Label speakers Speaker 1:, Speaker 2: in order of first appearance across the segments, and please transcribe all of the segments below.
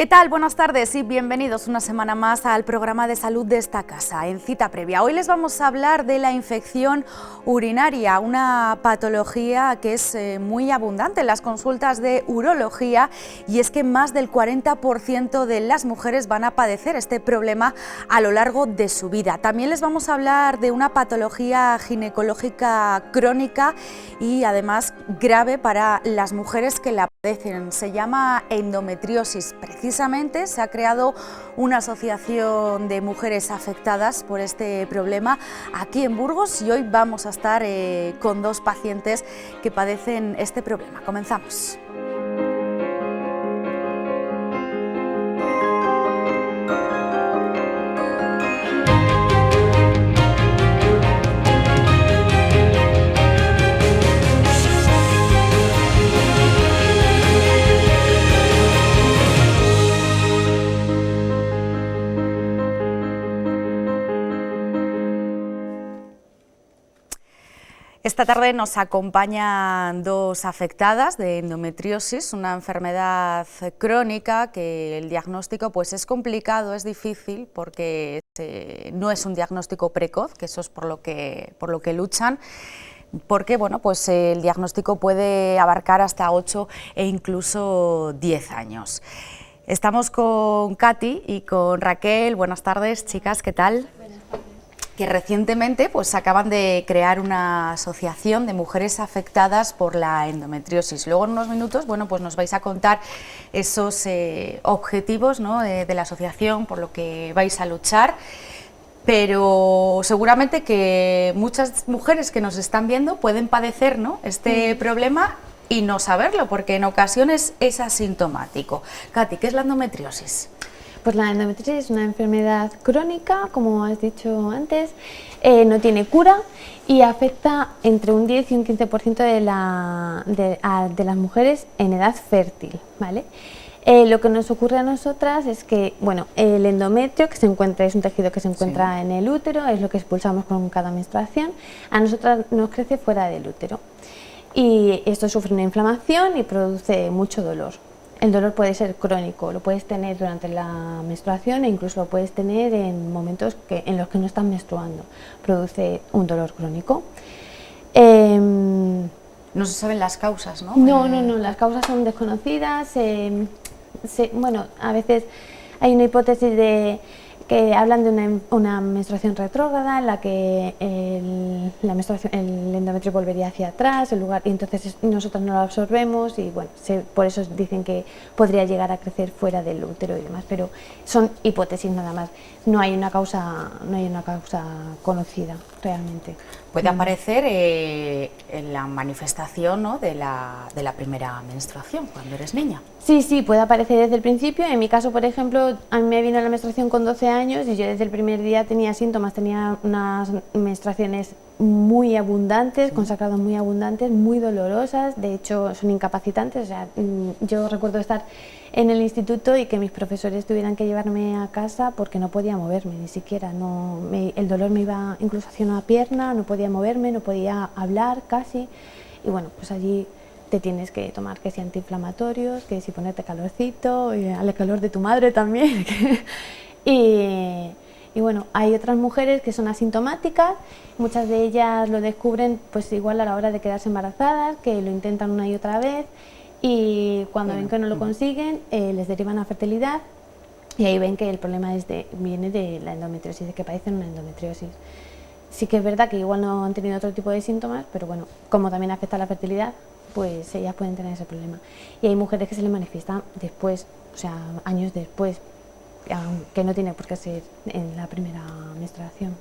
Speaker 1: ¿Qué tal? Buenas tardes y bienvenidos una semana más al programa de salud de esta casa, en Cita Previa. Hoy les vamos a hablar de la infección urinaria, una patología que es muy abundante en las consultas de urología, y es que más del 40% de las mujeres van a padecer este problema a lo largo de su vida. También les vamos a hablar de una patología ginecológica crónica y además grave para las mujeres que la padecen. Se llama endometriosis. Precisamente se ha creado una asociación de mujeres afectadas por este problema aquí en Burgos, y hoy vamos a estar con dos pacientes que padecen este problema. Comenzamos. Esta tarde nos acompañan dos afectadas de endometriosis, una enfermedad crónica que el diagnóstico pues es complicado, es difícil, porque no es un diagnóstico precoz, que eso es por lo que luchan, porque bueno, pues el diagnóstico puede abarcar hasta 8 e incluso 10 años. Estamos con Katy y con Raquel. Buenas tardes, chicas, ¿qué tal? Que recientemente pues acaban de crear una asociación de mujeres afectadas por la endometriosis. Luego en unos minutos, bueno, pues nos vais a contar esos objetivos, ¿no?, de la asociación, por lo que vais a luchar, pero seguramente que muchas mujeres que nos están viendo pueden padecer, ¿no?, este problema y no saberlo, porque en ocasiones es asintomático. Katy, ¿qué es la endometriosis?
Speaker 2: Pues la endometriosis es una enfermedad crónica, como has dicho antes, no tiene cura y afecta entre un 10 y un 15% de las mujeres en edad fértil, ¿vale? Lo que nos ocurre a nosotras es que, bueno, el endometrio que se encuentra, es un tejido que se encuentra en el útero, es lo que expulsamos con cada menstruación, a nosotras nos crece fuera del útero y esto sufre una inflamación y produce mucho dolor. El dolor puede ser crónico, lo puedes tener durante la menstruación e incluso lo puedes tener en momentos en los que no estás menstruando. Produce un dolor crónico.
Speaker 1: No se saben las causas, ¿no?
Speaker 2: No, las causas son desconocidas. Bueno, a veces hay una hipótesis de que hablan de una menstruación retrógrada en la que el endometrio volvería hacia atrás, y entonces nosotros no lo absorbemos y bueno, por eso dicen que podría llegar a crecer fuera del útero y demás, pero son hipótesis nada más, no hay una causa conocida realmente.
Speaker 1: Puede aparecer en la manifestación, ¿no?, de la primera menstruación, cuando eres niña.
Speaker 2: Sí, puede aparecer desde el principio. En mi caso, por ejemplo, a mí me vino la menstruación con 12 años y yo desde el primer día tenía síntomas, tenía unas menstruaciones muy abundantes, con sangrados muy abundantes, muy dolorosas, de hecho son incapacitantes. O sea, yo recuerdo estar en el instituto y que mis profesores tuvieran que llevarme a casa porque no podía moverme, ni siquiera, el dolor me iba incluso hacia una pierna, no podía moverme, no podía hablar casi, y bueno, pues allí te tienes que tomar que si antiinflamatorios, que si ponerte calorcito, al calor de tu madre también. Y bueno, hay otras mujeres que son asintomáticas, muchas de ellas lo descubren pues igual a la hora de quedarse embarazadas, que lo intentan una y otra vez y cuando ven que no lo consiguen les derivan a fertilidad y ahí ven que el problema viene de la endometriosis, de que padecen una endometriosis. Sí que es verdad que igual no han tenido otro tipo de síntomas, pero bueno, como también afecta a la fertilidad, pues ellas pueden tener ese problema. Y hay mujeres que se les manifiestan después, o sea, años después, que no tiene por qué ser en la primera menstruación.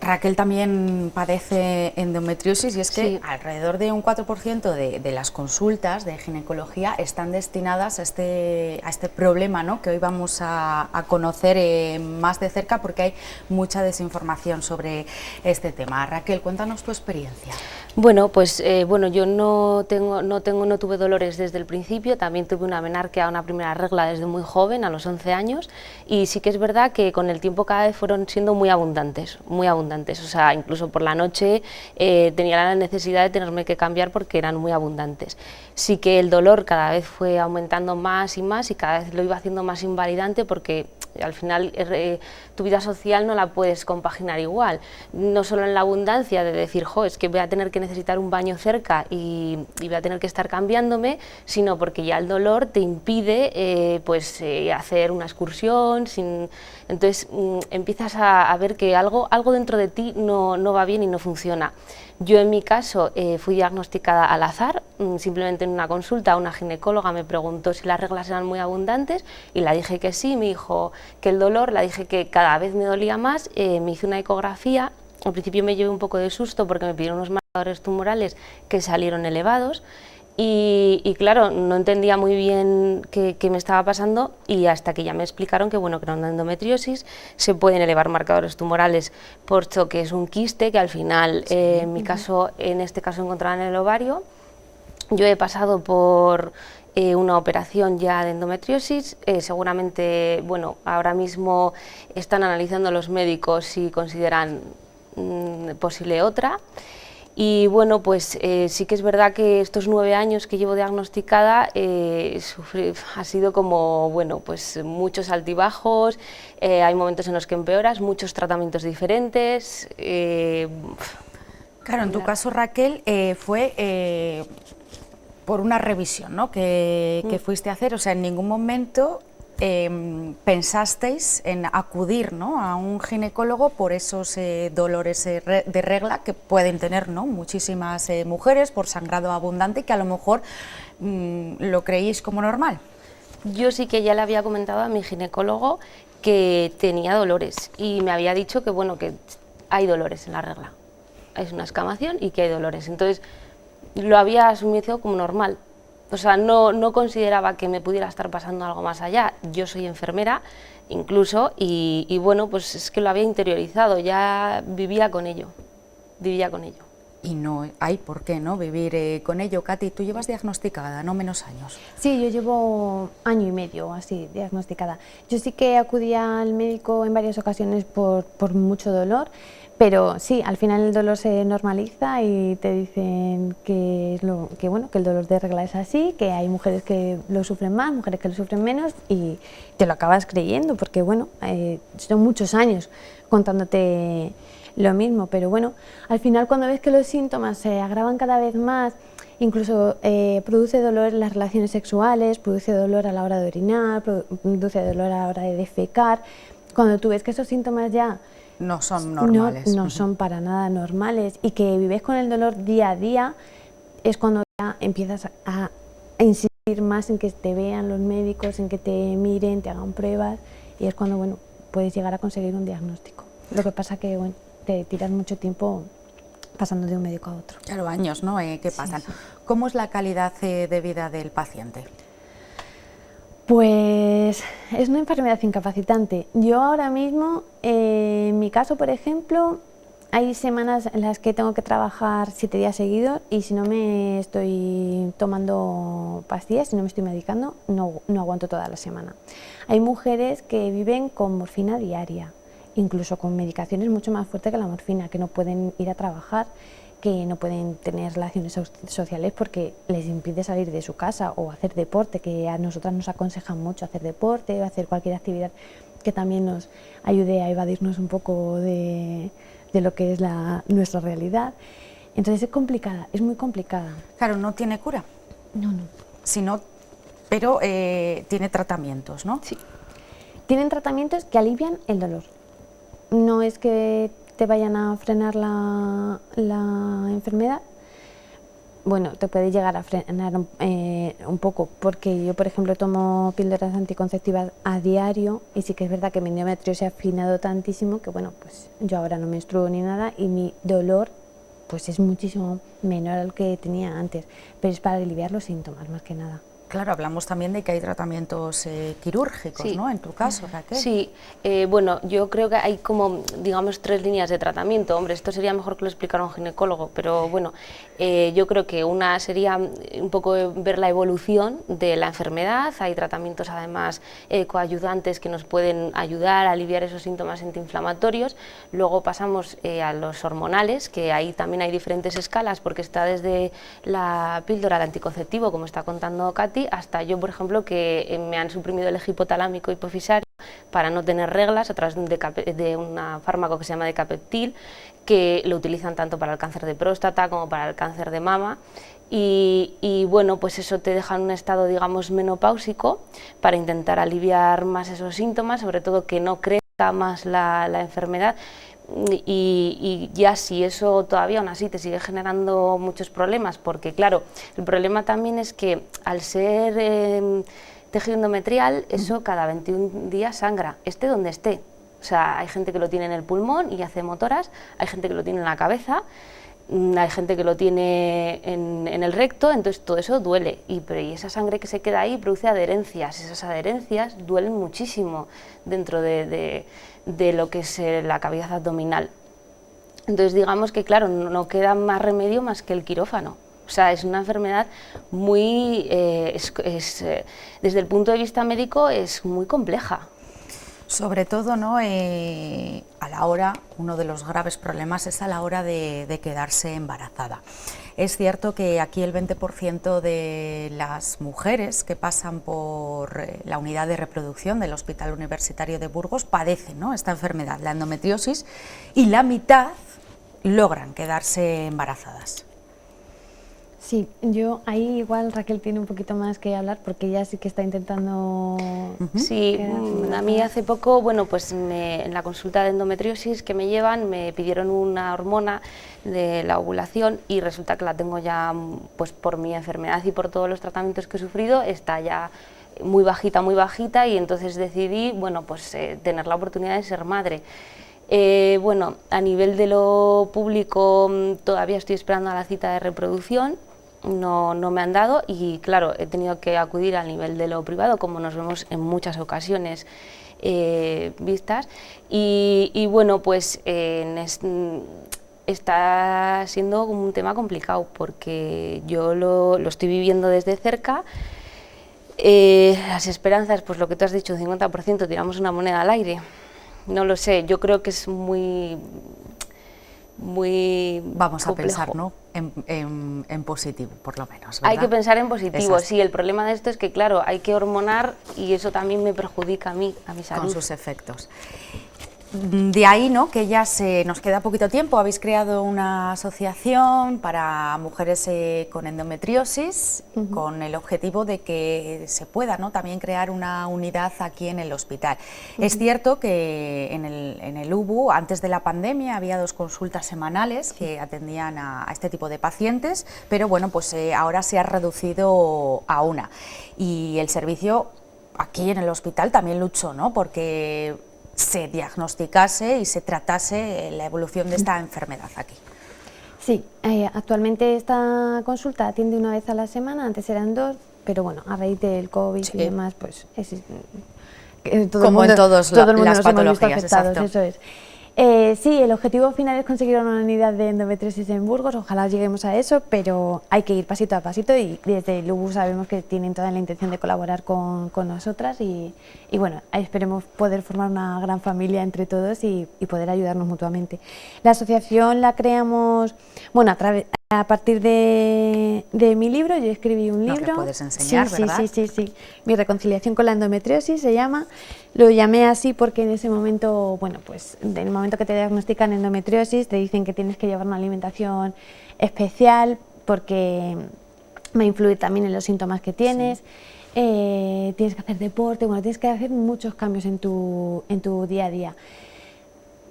Speaker 1: Raquel también padece endometriosis y es que alrededor de un 4% de las consultas de ginecología están destinadas a este problema, ¿no?, que hoy vamos a conocer más de cerca, porque hay mucha desinformación sobre este tema. Raquel, cuéntanos tu experiencia.
Speaker 3: Bueno, pues yo no tuve dolores desde el principio, también tuve una menarquea, una primera regla desde muy joven, a los 11 años, y sí que es verdad que con el tiempo cada vez fueron siendo muy abundantes. abundantes, o sea, incluso por la noche tenía la necesidad de tenerme que cambiar porque eran muy abundantes. Sí que el dolor cada vez fue aumentando más y cada vez lo iba haciendo más invalidante porque al final tu vida social no la puedes compaginar igual, no solo en la abundancia de decir, jo, es que voy a tener que necesitar un baño cerca y voy a tener que estar cambiándome, sino porque ya el dolor te impide hacer una excursión, entonces empiezas a ver que algo dentro de ti no va bien y no funciona. Yo en mi caso fui diagnosticada al azar, simplemente en una consulta una ginecóloga me preguntó si las reglas eran muy abundantes y le dije que sí, me dijo que el dolor, le dije que cada vez me dolía más, me hice una ecografía, al principio me llevé un poco de susto porque me pidieron unos marcadores tumorales que salieron elevados y claro, no entendía muy bien qué me estaba pasando y hasta que ya me explicaron que bueno, que era una endometriosis, se pueden elevar marcadores tumorales puesto que es un quiste que al final, sí, en este caso encontraban en el ovario. Yo he pasado por una operación ya de endometriosis, seguramente, bueno, ahora mismo están analizando los médicos si consideran posible otra. Y bueno, pues sí que es verdad que estos 9 años que llevo diagnosticada ha sido como, bueno, pues muchos altibajos, hay momentos en los que empeoras, muchos tratamientos diferentes.
Speaker 1: Claro, en tu caso, Raquel, fue por una revisión, ¿no?, que fuiste a hacer, o sea, en ningún momento pensasteis en acudir, ¿no?, a un ginecólogo por esos dolores de regla que pueden tener, ¿no?, muchísimas mujeres por sangrado abundante y que a lo mejor lo creéis como normal.
Speaker 3: Yo sí que ya le había comentado a mi ginecólogo que tenía dolores y me había dicho que bueno, que hay dolores en la regla, es una escamación y que hay dolores, entonces lo había asumido como normal. O sea, no consideraba que me pudiera estar pasando algo más allá. Yo soy enfermera incluso y bueno, pues es que lo había interiorizado, ya vivía con ello.
Speaker 1: Y no hay por qué, ¿no?, vivir con ello. Katy, tú llevas diagnosticada, no menos años.
Speaker 2: Sí, yo llevo 1 año y medio así diagnosticada. Yo sí que acudí al médico en varias ocasiones por mucho dolor, pero sí, al final el dolor se normaliza y te dicen que el dolor de regla es así, que hay mujeres que lo sufren más, mujeres que lo sufren menos y te lo acabas creyendo porque bueno, son muchos años contándote lo mismo, pero bueno, al final cuando ves que los síntomas se agravan cada vez más, incluso produce dolor en las relaciones sexuales, produce dolor a la hora de orinar, produce dolor a la hora de defecar, cuando tú ves que esos síntomas ya
Speaker 1: no son normales.
Speaker 2: No son para nada normales y que vives con el dolor día a día, es cuando ya empiezas a insistir más en que te vean los médicos, en que te miren, te hagan pruebas y es cuando bueno, puedes llegar a conseguir un diagnóstico. Lo que pasa que bueno, te tiras mucho tiempo pasando de un médico a otro.
Speaker 1: Claro, años, ¿no?, que pasan. Sí. ¿Cómo es la calidad de vida del paciente?
Speaker 2: Pues es una enfermedad incapacitante. Yo ahora mismo, en mi caso, por ejemplo, hay semanas en las que tengo que trabajar 7 días seguidos y si no me estoy tomando pastillas, si no me estoy medicando, no aguanto toda la semana. Hay mujeres que viven con morfina diaria, incluso con medicaciones mucho más fuertes que la morfina, que no pueden ir a trabajar, que no pueden tener relaciones sociales porque les impide salir de su casa o hacer deporte, que a nosotras nos aconsejan mucho hacer deporte o hacer cualquier actividad que también nos ayude a evadirnos un poco de lo que es nuestra realidad. Entonces es complicada, es muy complicada.
Speaker 1: Claro, no tiene cura.
Speaker 2: No.
Speaker 1: Pero tiene tratamientos, ¿no?
Speaker 2: Sí. Tienen tratamientos que alivian el dolor. No es que te vayan a frenar la enfermedad, bueno, te puede llegar a frenar un poco, porque yo, por ejemplo, tomo píldoras anticonceptivas a diario y sí que es verdad que mi endometrio se ha afinado tantísimo que, bueno, pues yo ahora no menstruo ni nada y mi dolor pues es muchísimo menor al que tenía antes, pero es para aliviar los síntomas más que nada.
Speaker 1: Claro, hablamos también de que hay tratamientos quirúrgicos,
Speaker 3: Sí.
Speaker 1: ¿no? En tu caso, Raquel.
Speaker 3: Sí, bueno, yo creo que hay como, digamos, 3 líneas de tratamiento. Hombre, esto sería mejor que lo explicara un ginecólogo, pero bueno, yo creo que una sería un poco ver la evolución de la enfermedad. Hay tratamientos además coayudantes que nos pueden ayudar a aliviar esos síntomas antiinflamatorios. Luego pasamos a los hormonales, que ahí también hay diferentes escalas, porque está desde la píldora, el anticonceptivo, como está contando Katy, hasta yo, por ejemplo, que me han suprimido el eje hipotalámico hipofisario para no tener reglas a través de un fármaco que se llama Decapeptil, que lo utilizan tanto para el cáncer de próstata como para el cáncer de mama. Y bueno, pues eso te deja en un estado, digamos, menopáusico para intentar aliviar más esos síntomas, sobre todo que no crezca más la enfermedad. Y ya si eso todavía aún así te sigue generando muchos problemas, porque claro, el problema también es que al ser tejido endometrial, eso cada 21 días sangra, esté donde esté. O sea, hay gente que lo tiene en el pulmón y hace motoras, hay gente que lo tiene en la cabeza, hay gente que lo tiene en el recto, entonces todo eso duele y esa sangre que se queda ahí produce adherencias, esas adherencias duelen muchísimo dentro de lo que es la cavidad abdominal. Entonces digamos que claro, no queda más remedio más que el quirófano. O sea, es una enfermedad muy, desde el punto de vista médico es muy compleja.
Speaker 1: Sobre todo, ¿no? A la hora, uno de los graves problemas es a la hora de quedarse embarazada. Es cierto que aquí el 20% de las mujeres que pasan por la unidad de reproducción del Hospital Universitario de Burgos padecen, ¿no?, esta enfermedad, la endometriosis, y la mitad logran quedarse embarazadas.
Speaker 2: Sí, yo ahí igual Raquel tiene un poquito más que hablar porque ella sí que está intentando...
Speaker 3: Sí, a mí hace poco, bueno, pues en la consulta de endometriosis que me llevan me pidieron una hormona de la ovulación y resulta que la tengo ya, pues por mi enfermedad y por todos los tratamientos que he sufrido, está ya muy bajita y entonces decidí, bueno, pues tener la oportunidad de ser madre. Bueno, a nivel de lo público todavía estoy esperando a la cita de reproducción. No me han dado y claro, he tenido que acudir al nivel de lo privado, como nos vemos en muchas ocasiones vistas, y bueno, pues está siendo un tema complicado porque yo lo estoy viviendo desde cerca. Las esperanzas, pues lo que tú has dicho, un 50%, tiramos una moneda al aire, no lo sé, yo creo que es muy
Speaker 1: Vamos
Speaker 3: complejo.
Speaker 1: a pensar, ¿no?, en positivo, por lo menos, ¿verdad?
Speaker 3: Hay que pensar en positivo.
Speaker 1: Exacto.
Speaker 3: Sí, el problema de esto es que, claro, hay que hormonar y eso también me perjudica a mí, a mi salud.
Speaker 1: Con sus efectos. De ahí, ¿no?, que ya nos queda poquito tiempo, habéis creado una asociación para mujeres con endometriosis, con el objetivo de que se pueda, ¿no?, también crear una unidad aquí en el hospital. Es cierto que en el UBU, antes de la pandemia, había 2 consultas semanales que atendían a este tipo de pacientes, pero bueno, pues ahora se ha reducido a una. Y el servicio aquí en el hospital también luchó, ¿no?, porque se diagnosticase y se tratase la evolución de esta enfermedad aquí.
Speaker 2: Sí, actualmente esta consulta atiende una vez a la semana, antes eran 2, pero bueno, a raíz del COVID y demás, pues todo
Speaker 1: como
Speaker 2: el mundo,
Speaker 1: en todas
Speaker 2: todo el mundo
Speaker 1: las
Speaker 2: nos hemos visto
Speaker 1: patologías,
Speaker 2: afectados,
Speaker 1: exacto.
Speaker 2: eso es. Sí, el objetivo final es conseguir una unidad de endometriosis en Burgos, ojalá lleguemos a eso, pero hay que ir pasito a pasito y desde el UBU sabemos que tienen toda la intención de colaborar con nosotras y bueno, esperemos poder formar una gran familia entre todos y poder ayudarnos mutuamente. La asociación la creamos, bueno, a partir de mi libro, yo escribí un libro.
Speaker 1: Nos lo puedes enseñar,
Speaker 2: sí,
Speaker 1: ¿verdad?
Speaker 2: Sí. Mi reconciliación con la endometriosis se llama. Lo llamé así porque en ese momento, bueno, pues en el momento que te diagnostican endometriosis te dicen que tienes que llevar una alimentación especial porque va a influir también en los síntomas que tienes. Sí. Tienes que hacer deporte, bueno, tienes que hacer muchos cambios en tu día a día.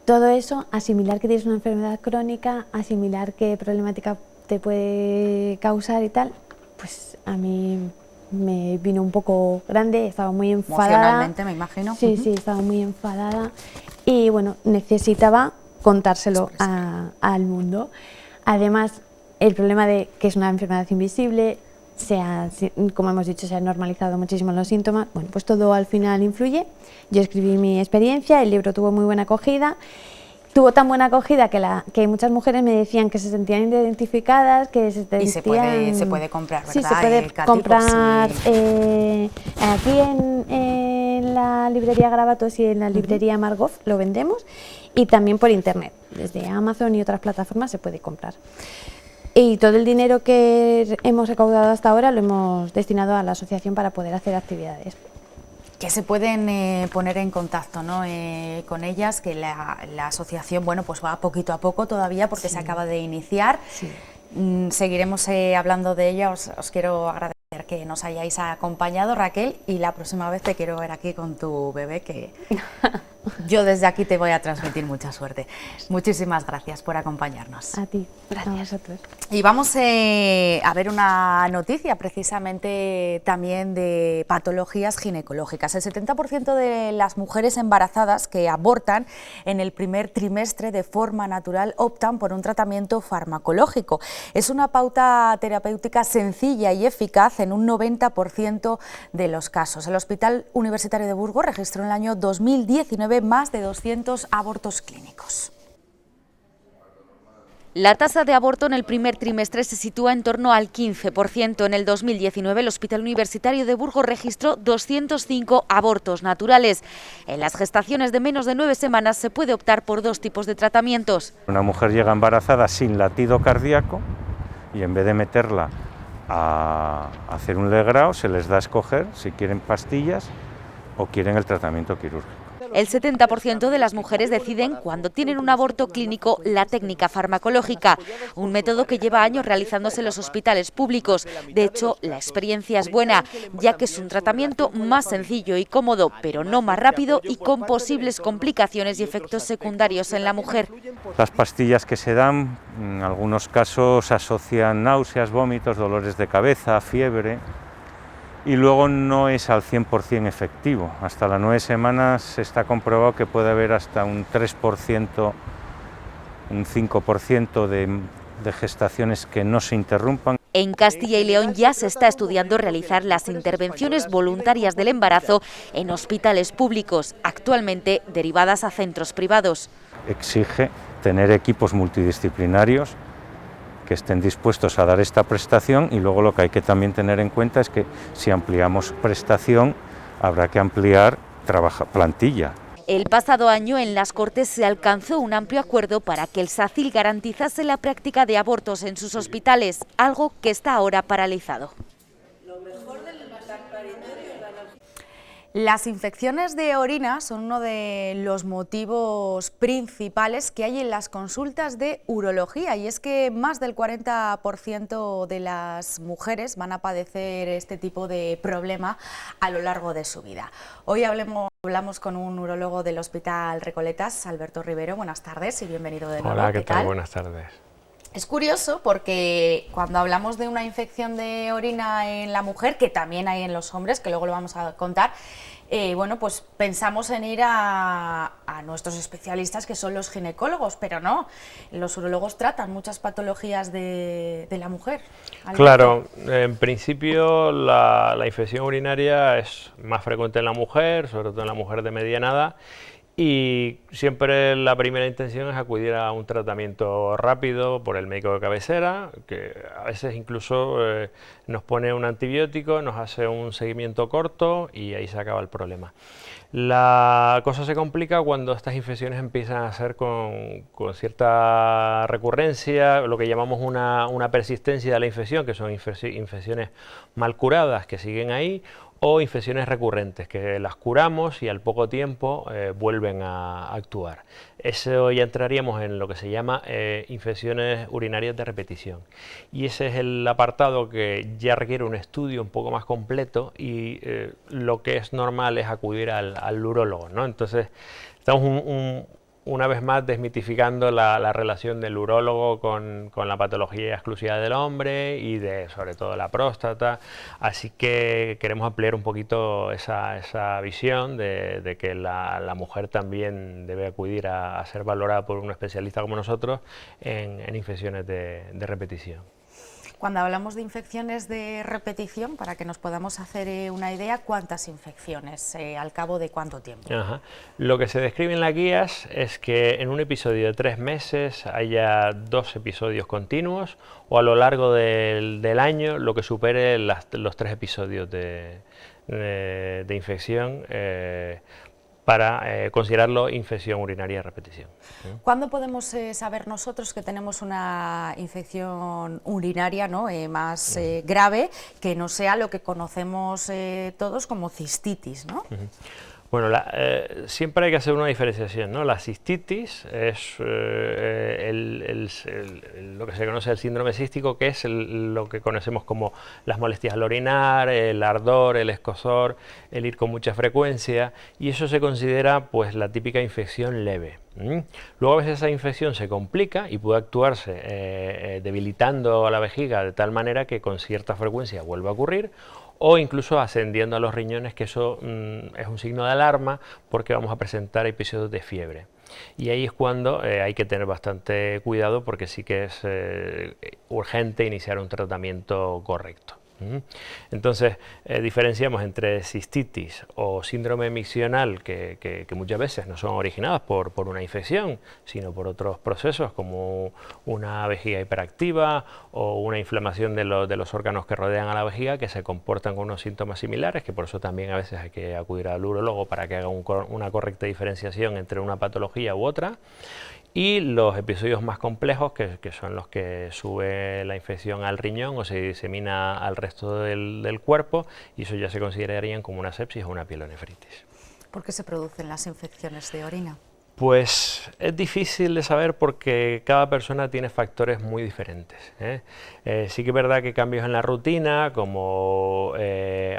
Speaker 2: Todo eso, asimilar que tienes una enfermedad crónica, asimilar qué problemática te puede causar y tal, pues a mí me vino un poco grande, estaba muy enfadada.
Speaker 1: Emocionalmente, me imagino.
Speaker 2: Sí, estaba muy enfadada y bueno, necesitaba contárselo al mundo. Además, el problema de que es una enfermedad invisible, como hemos dicho, se han normalizado muchísimo los síntomas. Bueno, pues todo al final influye. Yo escribí mi experiencia, el libro tuvo muy buena acogida. Tuvo tan buena acogida que muchas mujeres me decían que se sentían identificadas, que se sentían...
Speaker 1: Y se puede comprar, ¿verdad?
Speaker 2: Sí, se puede comprar aquí en la librería Gravatos y en la librería Margoff lo vendemos, y también por internet, desde Amazon y otras plataformas se puede comprar. Y todo el dinero que hemos recaudado hasta ahora lo hemos destinado a la asociación para poder hacer actividades.
Speaker 1: Que se pueden poner en contacto, ¿no? Con ellas, que la asociación, bueno, pues va poquito a poco todavía porque se acaba de iniciar. Sí. Seguiremos hablando de ella. Os quiero agradecer que nos hayáis acompañado, Raquel, y la próxima vez te quiero ver aquí con tu bebé, que yo desde aquí te voy a transmitir mucha suerte. Muchísimas gracias por acompañarnos.
Speaker 2: A ti,
Speaker 3: gracias.
Speaker 2: A vosotros.
Speaker 1: Y vamos a ver una noticia precisamente también de patologías ginecológicas. El 70% de las mujeres embarazadas que abortan en el primer trimestre de forma natural optan por un tratamiento farmacológico. Es una pauta terapéutica sencilla y eficaz en un 90% de los casos. El Hospital Universitario de Burgos registró en el año 2019 más de 200 abortos clínicos. La tasa de aborto en el primer trimestre se sitúa en torno al 15%. En el 2019 el Hospital Universitario de Burgos registró 205 abortos naturales. En las gestaciones de menos de 9 semanas se puede optar por dos tipos de tratamientos.
Speaker 4: Una mujer llega embarazada sin latido cardíaco y en vez de meterla a hacer un legrado se les da a escoger si quieren pastillas o quieren el tratamiento quirúrgico.
Speaker 1: El 70% de las mujeres deciden, cuando tienen un aborto clínico, la técnica farmacológica, un método que lleva años realizándose en los hospitales públicos. De hecho, la experiencia es buena, ya que es un tratamiento más sencillo y cómodo, pero no más rápido y con posibles complicaciones y efectos secundarios en la mujer.
Speaker 4: Las pastillas que se dan, en algunos casos asocian náuseas, vómitos, dolores de cabeza, fiebre, y luego no es al 100% efectivo. Hasta las 9 semanas está comprobado que puede haber hasta un 3%, un 5% de gestaciones que no se interrumpan.
Speaker 1: En Castilla y León ya se está estudiando realizar las intervenciones voluntarias del embarazo en hospitales públicos, actualmente derivadas a centros privados.
Speaker 4: Exige tener equipos multidisciplinarios que estén dispuestos a dar esta prestación, y luego lo que hay que también tener en cuenta es que si ampliamos prestación habrá que ampliar plantilla.
Speaker 1: El pasado año en las Cortes se alcanzó un amplio acuerdo para que el SACIL garantizase la práctica de abortos en sus hospitales, algo que está ahora paralizado. Las infecciones de orina son uno de los motivos principales que hay en las consultas de urología, y es que más del 40% de las mujeres van a padecer este tipo de problema a lo largo de su vida. Hoy hablamos con un urólogo del Hospital Recoletas, Alberto Rivero. Buenas tardes y bienvenido de nuevo.
Speaker 5: Hola, ¿qué tal? Buenas tardes.
Speaker 1: Es curioso porque cuando hablamos de una infección de orina en la mujer, que también hay en los hombres, que luego lo vamos a contar, bueno, pues pensamos en ir a nuestros especialistas, que son los ginecólogos, pero no, los urólogos tratan muchas patologías de la mujer. Alberto.
Speaker 5: Claro, en principio la infección urinaria es más frecuente en la mujer, sobre todo en la mujer de mediana edad, y siempre la primera intención es acudir a un tratamiento rápido por el médico de cabecera, que a veces incluso nos pone un antibiótico, nos hace un seguimiento corto y ahí se acaba el problema. La cosa se complica cuando estas infecciones empiezan a ser con cierta recurrencia, lo que llamamos una persistencia de la infección, que son infecciones mal curadas que siguen ahí, o infecciones recurrentes, que las curamos y al poco tiempo vuelven a actuar. Eso ya entraríamos en lo que se llama infecciones urinarias de repetición. Y ese es el apartado que ya requiere un estudio un poco más completo, y lo que es normal es acudir al urólogo, ¿no? Entonces, estamos una vez más desmitificando la relación del urólogo con la patología exclusiva del hombre y sobre todo la próstata, así que queremos ampliar un poquito esa visión de que la mujer también debe acudir a ser valorada por un especialista como nosotros en infecciones de repetición.
Speaker 1: Cuando hablamos de infecciones de repetición, para que nos podamos hacer una idea, ¿cuántas infecciones al cabo de cuánto tiempo?
Speaker 5: Ajá. Lo que se describe en las guías es que en un episodio de 3 meses haya 2 episodios continuos, o a lo largo del año lo que supere los 3 episodios de infección, para considerarlo infección urinaria de repetición.
Speaker 1: ¿Cuándo podemos saber nosotros que tenemos una infección urinaria, ¿no? Más grave, que no sea lo que conocemos todos como cistitis, ¿no?
Speaker 5: Bueno, siempre hay que hacer una diferenciación, ¿no? La cistitis es lo que se conoce el síndrome cístico, que es lo que conocemos como las molestias al orinar, el ardor, el escozor, el ir con mucha frecuencia, y eso se considera pues la típica infección leve. Luego a veces esa infección se complica y puede actuarse debilitando a la vejiga de tal manera que con cierta frecuencia vuelva a ocurrir, o incluso ascendiendo a los riñones, que eso es un signo de alarma porque vamos a presentar episodios de fiebre. Y ahí es cuando hay que tener bastante cuidado, porque sí que es urgente iniciar un tratamiento correcto. Entonces diferenciamos entre cistitis o síndrome miccional, que muchas veces no son originadas por una infección, sino por otros procesos como una vejiga hiperactiva o una inflamación de los órganos que rodean a la vejiga, que se comportan con unos síntomas similares, que por eso también a veces hay que acudir al urólogo para que haga una correcta diferenciación entre una patología u otra. Y los episodios más complejos, que son los que sube la infección al riñón o se disemina al resto del cuerpo, y eso ya se considerarían como una sepsis o una pielonefritis.
Speaker 1: ¿Por qué se producen las infecciones de orina?
Speaker 5: Pues es difícil de saber porque cada persona tiene factores muy diferentes, sí que es verdad que cambios en la rutina, como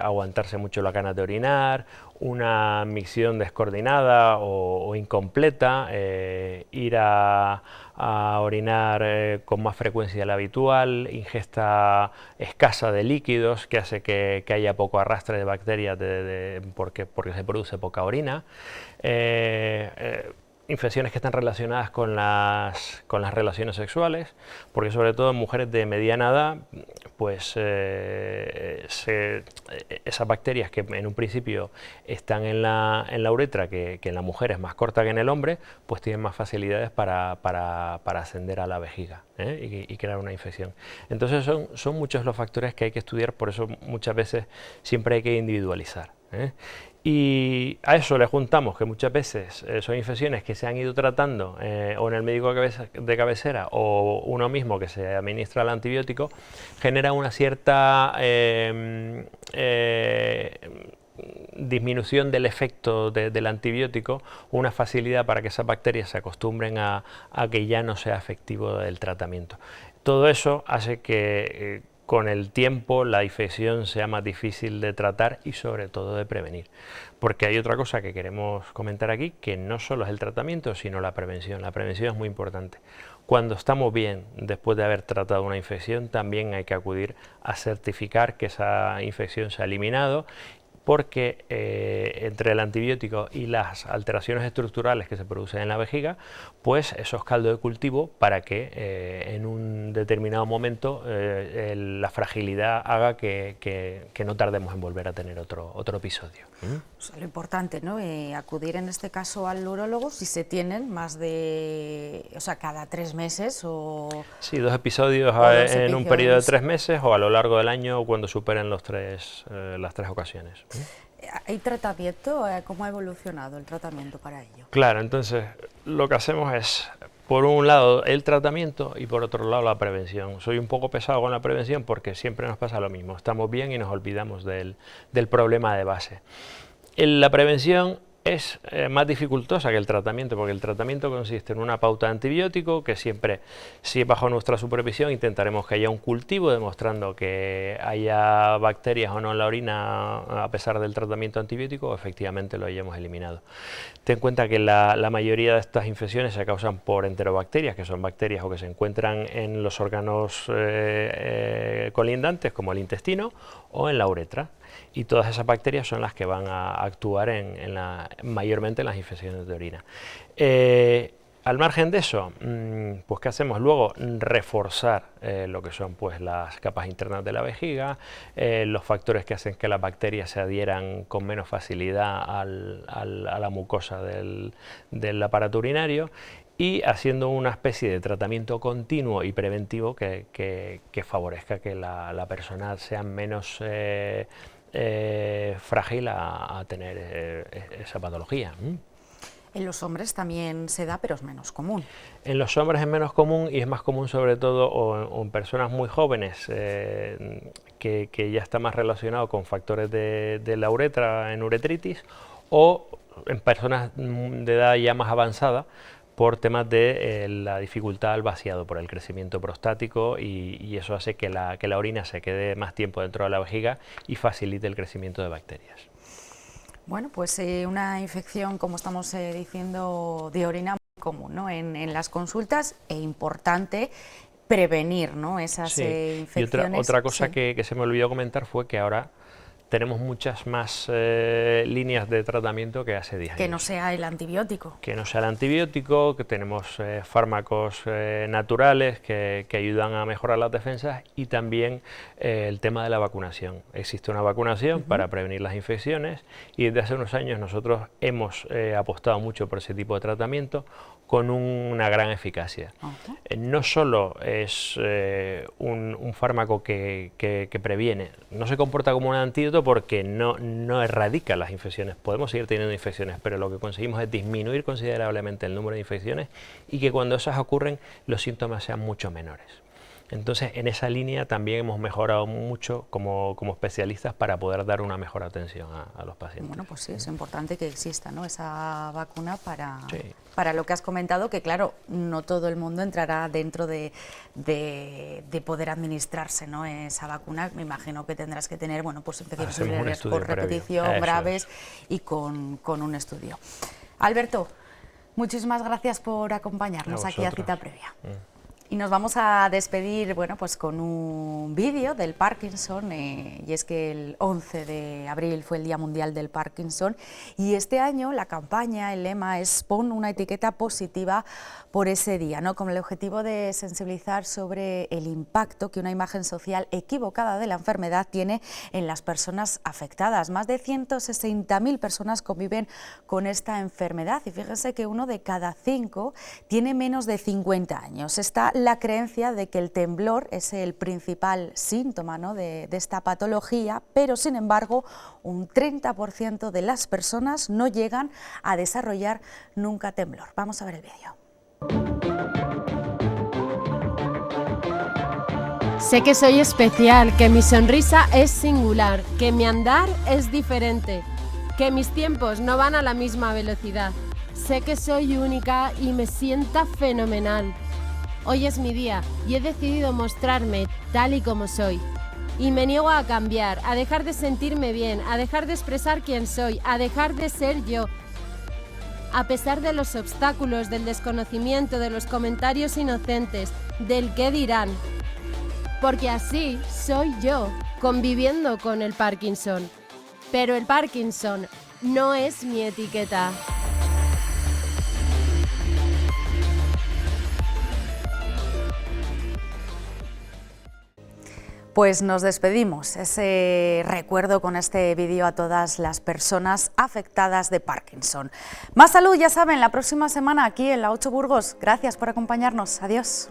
Speaker 5: aguantarse mucho las ganas de orinar, una micción descoordinada o incompleta, ir a orinar con más frecuencia de la habitual, ingesta escasa de líquidos que hace que haya poco arrastre de bacterias porque se produce poca orina, infecciones que están relacionadas con las relaciones sexuales, porque sobre todo en mujeres de mediana edad, pues esas bacterias que en un principio están en la uretra, que en la mujer es más corta que en el hombre, pues tienen más facilidades para ascender a la vejiga y crear una infección. Entonces son muchos los factores que hay que estudiar, por eso muchas veces siempre hay que individualizar. Y a eso le juntamos que muchas veces son infecciones que se han ido tratando o en el médico de cabecera o uno mismo que se administra el antibiótico, genera una cierta disminución del efecto del antibiótico, una facilidad para que esas bacterias se acostumbren a que ya no sea efectivo el tratamiento. Todo eso hace que con el tiempo la infección sea más difícil de tratar y sobre todo de prevenir. Porque hay otra cosa que queremos comentar aquí, que no solo es el tratamiento, sino la prevención. La prevención es muy importante. Cuando estamos bien, después de haber tratado una infección, también hay que acudir a certificar que esa infección se ha eliminado, porque entre el antibiótico y las alteraciones estructurales que se producen en la vejiga, pues eso es caldo de cultivo para que en un determinado momento la fragilidad haga que no tardemos en volver a tener otro episodio.
Speaker 1: O sea, lo importante, ¿no? Acudir en este caso al urólogo si se tienen más de, o sea, cada 3 meses o...
Speaker 5: Sí, 2 episodios en un periodo de 3 meses o a lo largo del año cuando superen las 3 ocasiones.
Speaker 1: ¿Hay tratamiento? ¿Cómo ha evolucionado el tratamiento para ello?
Speaker 5: Claro, entonces lo que hacemos es, por un lado, el tratamiento y por otro lado, la prevención. Soy un poco pesado con la prevención porque siempre nos pasa lo mismo. Estamos bien y nos olvidamos del problema de base. La prevención es más dificultosa que el tratamiento, porque el tratamiento consiste en una pauta de antibiótico que siempre, si bajo nuestra supervisión, intentaremos que haya un cultivo demostrando que haya bacterias o no en la orina a pesar del tratamiento antibiótico, o efectivamente lo hayamos eliminado. Ten en cuenta que la mayoría de estas infecciones se causan por enterobacterias, que son bacterias o que se encuentran en los órganos colindantes como el intestino o en la uretra. Y todas esas bacterias son las que van a actuar mayormente en las infecciones de orina. Al margen de eso, pues ¿qué hacemos luego? Reforzar lo que son pues las capas internas de la vejiga, los factores que hacen que las bacterias se adhieran con menos facilidad a la mucosa del aparato urinario, y haciendo una especie de tratamiento continuo y preventivo que favorezca que la persona sea menos frágil a tener esa patología.
Speaker 1: En los hombres también se da, pero es menos común.
Speaker 5: En los hombres es menos común, y es más común sobre todo o en personas muy jóvenes, que ya está más relacionado con factores de la uretra en uretritis, o en personas de edad ya más avanzada por temas de la dificultad al vaciado por el crecimiento prostático, y eso hace que la orina se quede más tiempo dentro de la vejiga y facilite el crecimiento de bacterias.
Speaker 1: Bueno, pues una infección, como estamos diciendo, de orina muy común, ¿no? en las consultas, e importante prevenir, ¿no? Esas infecciones.
Speaker 5: Y otra cosa
Speaker 1: sí.
Speaker 5: que se me olvidó comentar fue que ahora tenemos muchas más líneas de tratamiento que hace 10 años.
Speaker 1: Que no sea el antibiótico.
Speaker 5: Que no sea el antibiótico, que tenemos fármacos naturales que ayudan a mejorar las defensas, y también el tema de la vacunación. Existe una vacunación para prevenir las infecciones, y desde hace unos años nosotros hemos apostado mucho por ese tipo de tratamiento con una gran eficacia. No solo es un fármaco que previene, no se comporta como un antídoto porque no erradica las infecciones. Podemos seguir teniendo infecciones, pero lo que conseguimos es disminuir considerablemente el número de infecciones, y que cuando esas ocurren los síntomas sean mucho menores. Entonces, en esa línea también hemos mejorado mucho como especialistas para poder dar una mejor atención a los pacientes.
Speaker 1: Bueno, pues sí, es importante que exista, ¿no?, esa vacuna
Speaker 5: Sí.
Speaker 1: para lo que has comentado, que claro, no todo el mundo entrará dentro de poder administrarse, ¿no?, esa vacuna. Me imagino que tendrás que tener, bueno, pues infecciones urinarias por repetición, graves, y con un estudio. Alberto, muchísimas gracias por acompañarnos aquí a Cita Previa. Y nos vamos a despedir, bueno, pues con un vídeo del Parkinson, y es que el 11 de abril fue el Día Mundial del Parkinson, y este año la campaña, el lema es pon una etiqueta positiva por ese día, ¿no?, con el objetivo de sensibilizar sobre el impacto que una imagen social equivocada de la enfermedad tiene en las personas afectadas. Más de 160.000 personas conviven con esta enfermedad, y fíjense que 1 de cada 5 tiene menos de 50 años. Está la creencia de que el temblor es el principal síntoma, ¿no?, de esta patología, pero sin embargo un 30% de las personas no llegan a desarrollar nunca temblor. Vamos a ver el vídeo.
Speaker 6: Sé que soy especial, que mi sonrisa es singular, que mi andar es diferente, que mis tiempos no van a la misma velocidad. Sé que soy única y me sienta fenomenal. Hoy es mi día y he decidido mostrarme tal y como soy. Y me niego a cambiar, a dejar de sentirme bien, a dejar de expresar quién soy, a dejar de ser yo. A pesar de los obstáculos, del desconocimiento, de los comentarios inocentes, del qué dirán. Porque así soy yo, conviviendo con el Parkinson. Pero el Parkinson no es mi etiqueta.
Speaker 1: Pues nos despedimos, ese recuerdo con este vídeo a todas las personas afectadas de Parkinson. Más salud, ya saben, la próxima semana aquí en La 8 Burgos. Gracias por acompañarnos. Adiós.